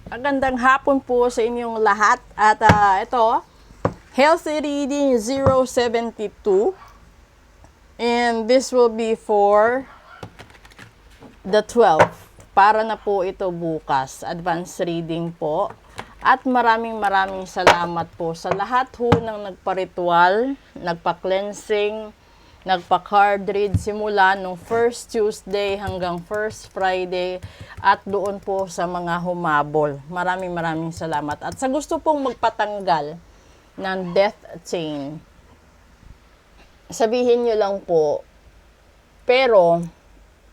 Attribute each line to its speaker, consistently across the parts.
Speaker 1: Magandang hapon po sa inyong lahat. At ito, Healthy Reading 072. And this will be for the 12th. Para na po ito bukas. Advanced reading po. At maraming salamat po sa lahat ho ng nagpa-ritual, nagpa-cleansing, nagpa-card read simula nung first Tuesday hanggang first Friday at doon po sa mga humabol. Maraming salamat. At sa gusto pong magpatanggal ng death chain, sabihin nyo lang po, pero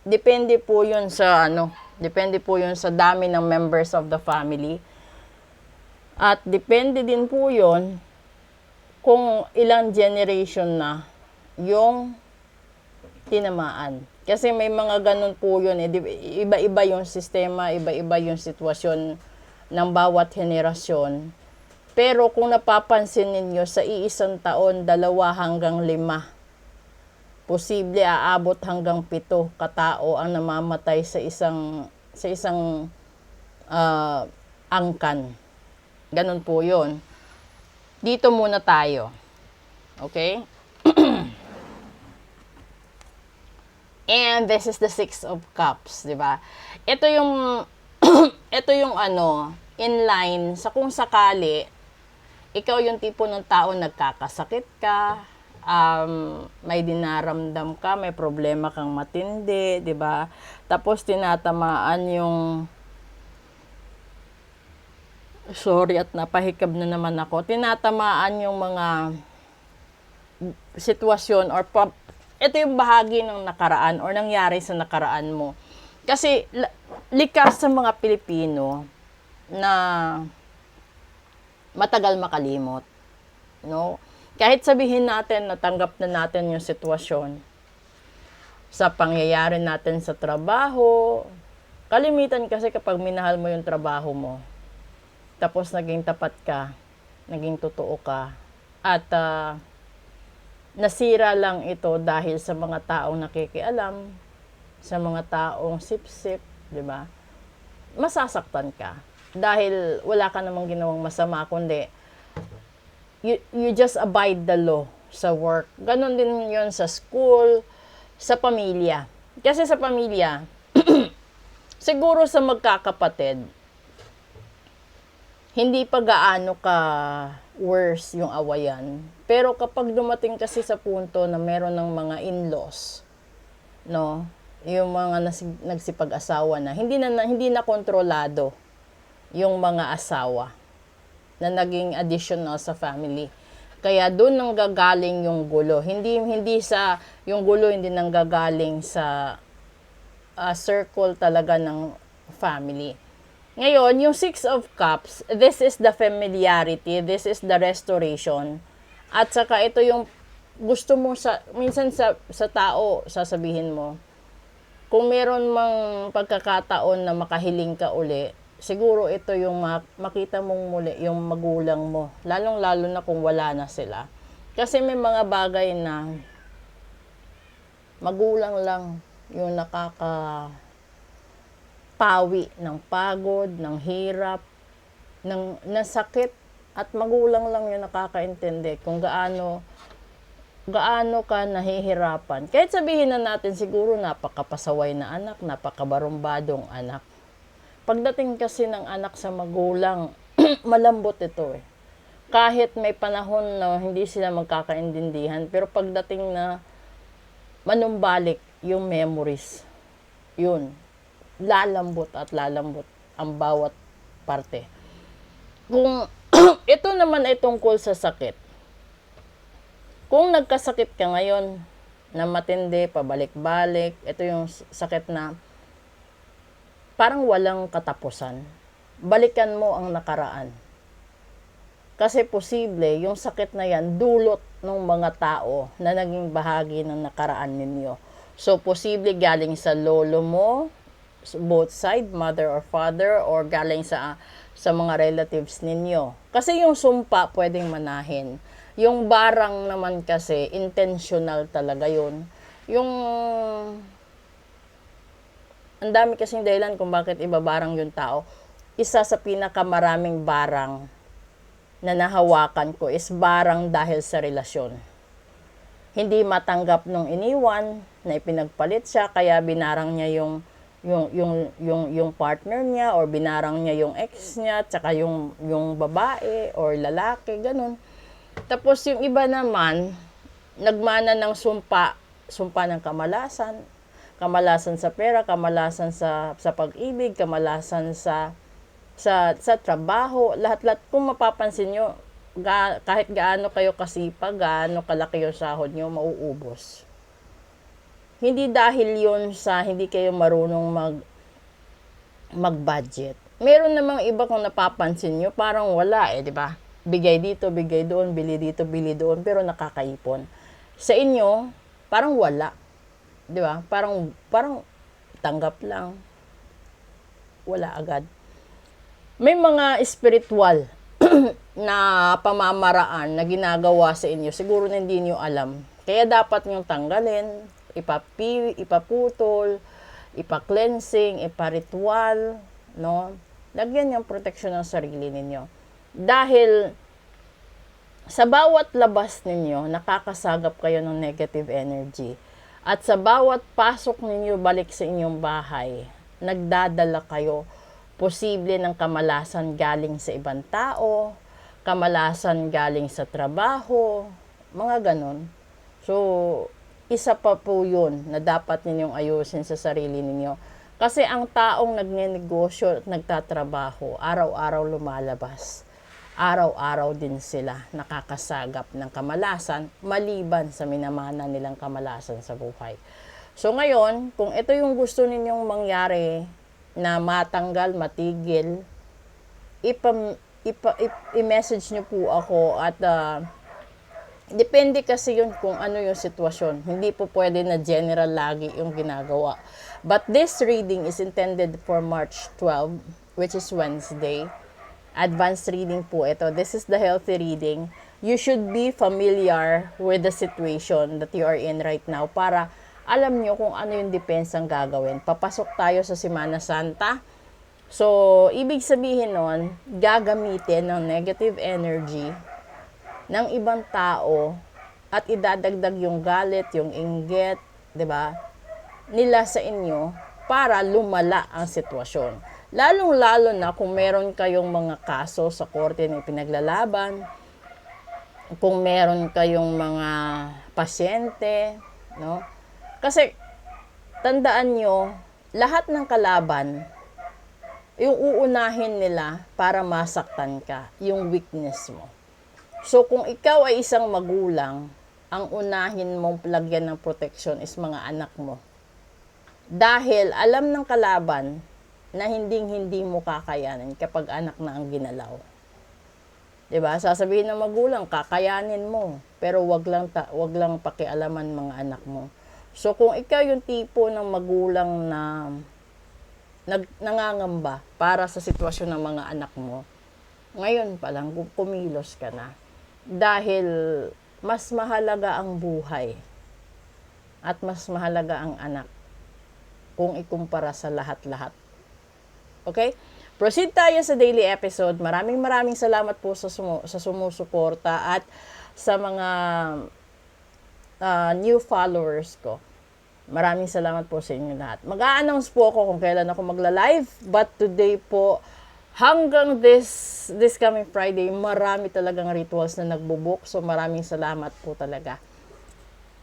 Speaker 1: depende po yun sa depende po yun sa dami ng members of the family. At depende din po yun kung ilang generation na yung tinamaan. Kasi may mga ganun po yun. Iba-iba yung sistema, iba-iba yung sitwasyon ng bawat henerasyon. Pero kung napapansin ninyo, sa iisang taon, 2 hanggang 5, posible aabot hanggang 7 katao ang namamatay sa isang angkan. Ganun po yun. Dito muna tayo. Okay? And this is the 6 of Cups, di ba? Ito yung ito yung inline sa kung sakali ikaw yung tipo ng tao nagkakasakit ka, may dinaramdam ka, may problema kang matindi, di ba? Tapos tinatamaan yung sorry at napahikab na naman ako. Tinatamaan yung mga sitwasyon or ito yung bahagi ng nakaraan or nangyari sa nakaraan mo. Kasi likas sa mga Pilipino na matagal makalimot. No? Kahit sabihin natin natanggap na natin yung sitwasyon sa pangyayari natin sa trabaho, kalimitan kasi kapag minahal mo yung trabaho mo, tapos naging tapat ka, naging totoo ka, at nasira lang ito dahil sa mga taong nakikialam, sa mga taong sip-sip, di ba? Masasaktan ka. Dahil wala ka namang ginawang masama, kundi you just abide the law sa work. Ganon din yon sa school, sa pamilya. Kasi sa pamilya, siguro sa magkakapatid, hindi pa gaano ka worse yung awayan. Pero kapag dumating kasi sa punto na meron ng mga in-laws, no, yung mga nagsipag-asawa na hindi na kontrolado yung mga asawa na naging additional sa family. Kaya doon nang gagaling yung gulo. Hindi sa yung gulo hindi nang gagaling sa circle talaga ng family. Ngayon, yung 6 of Cups, this is the familiarity, this is the restoration. At saka ito yung gusto mo minsan sa tao, sasabihin mo, kung meron mang pagkakataon na makahiling ka uli, siguro ito yung makita mong muli yung magulang mo. Lalong-lalo na kung wala na sila. Kasi may mga bagay na magulang lang yung pawi ng pagod, ng hirap, ng sakit, at magulang lang yung nakakaintindi kung gaano ka nahihirapan. Kahit sabihin na natin siguro napakapasaway na anak, napakabarumbadong anak. Pagdating kasi ng anak sa magulang, malambot ito eh. Kahit may panahon na hindi sila magkakaintindihan, pero pagdating na manumbalik yung memories, yun, lalambot ang bawat parte. Kung ito naman ay tungkol sa sakit. Kung nagkasakit ka ngayon na matindi, pabalik-balik, ito yung sakit na parang walang katapusan. Balikan mo ang nakaraan. Kasi posible yung sakit na yan dulot ng mga tao na naging bahagi ng nakaraan ninyo. So posible galing sa lolo mo, both side, mother or father, or galing sa mga relatives ninyo. Kasi yung sumpa pwedeng manahin. Yung barang naman kasi intentional talaga yun. Yung ang dami kasing dahilan kung bakit ibabarang yung tao. isa sa pinakamaraming barang na nahawakan ko is barang dahil sa relasyon. Hindi matanggap nung iniwan, na ipinagpalit siya, kaya binarang niya yung partner niya, or binarang niya yung ex niya, tsaka yung babae or lalaki, ganun. Tapos yung iba naman, nagmana ng sumpa ng kamalasan sa pera, kamalasan sa pag-ibig, kamalasan sa trabaho, lahat-lahat. Kung mapapansin nyo, kahit gaano kayo kasipag, gaano kalaki yung sahod nyo, mauubos. Hindi dahil yun sa hindi kayo marunong mag-budget. Meron namang iba kung napapansin nyo, parang wala di ba? Bigay dito, bigay doon, bili dito, bili doon, pero nakakaipon. Sa inyo, parang wala. Di ba? Parang tanggap lang. Wala agad. May mga spiritual na pamamaraan na ginagawa sa inyo. Siguro na hindi nyo alam. Kaya dapat nyo tanggalin, ipaputol, ipa-cleansing, ipa-ritual, no? Lagyan yung proteksyon ng sarili ninyo. Dahil sa bawat labas ninyo, nakakasagap kayo ng negative energy. At sa bawat pasok ninyo balik sa inyong bahay, nagdadala kayo posible ng kamalasan galing sa ibang tao, kamalasan galing sa trabaho, mga ganon. So, isa pa po yun na dapat ninyong ayusin sa sarili ninyo. Kasi ang taong nagnenegosyo at nagtatrabaho, araw-araw lumalabas. Araw-araw din sila nakakasagap ng kamalasan maliban sa minamana nilang kamalasan sa buhay. So ngayon, kung ito yung gusto ninyong mangyari na matanggal, matigil, i-message nyo po ako at depende kasi yun kung ano yung sitwasyon. Hindi po pwede na general lagi yung ginagawa. But this reading is intended for March 12, which is Wednesday. Advanced reading po ito. This is the healthy reading. You should be familiar with the situation that you are in right now para alam nyo kung ano yung depensang gagawin. Papasok tayo sa Semana Santa. So, ibig sabihin nun, gagamitin ng negative energy ng ibang tao at idadagdag yung galit, yung inggit, 'di ba? Nila sa inyo para lumala ang sitwasyon. Lalong-lalo na kung meron kayong mga kaso sa korte na ipinaglalaban, kung meron kayong mga pasyente, no? Kasi tandaan nyo, lahat ng kalaban, yung uunahin nila para masaktan ka, yung weakness mo. So, kung ikaw ay isang magulang, ang unahin mong lagyan ng protection is mga anak mo. Dahil alam ng kalaban na hindi mo kakayanin kapag anak na ang ginalaw. Diba? Sasabihin ng magulang, kakayanin mo, pero wag lang pakialaman mga anak mo. So, kung ikaw yung tipo ng magulang na nangangamba para sa sitwasyon ng mga anak mo, ngayon pa lang, kumilos ka na. Dahil mas mahalaga ang buhay at mas mahalaga ang anak kung ikumpara sa lahat-lahat. Okay? Proceed tayo sa daily episode. Maraming salamat po sa sumusuporta at sa mga new followers ko. Maraming salamat po sa inyo lahat. Mag-a-announce po ako kung kailan ako magla-live, but today po, hanggang this coming Friday, marami talagang rituals na nagbo-book. So maraming salamat po talaga.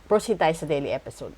Speaker 1: Proceed tayo sa daily episode.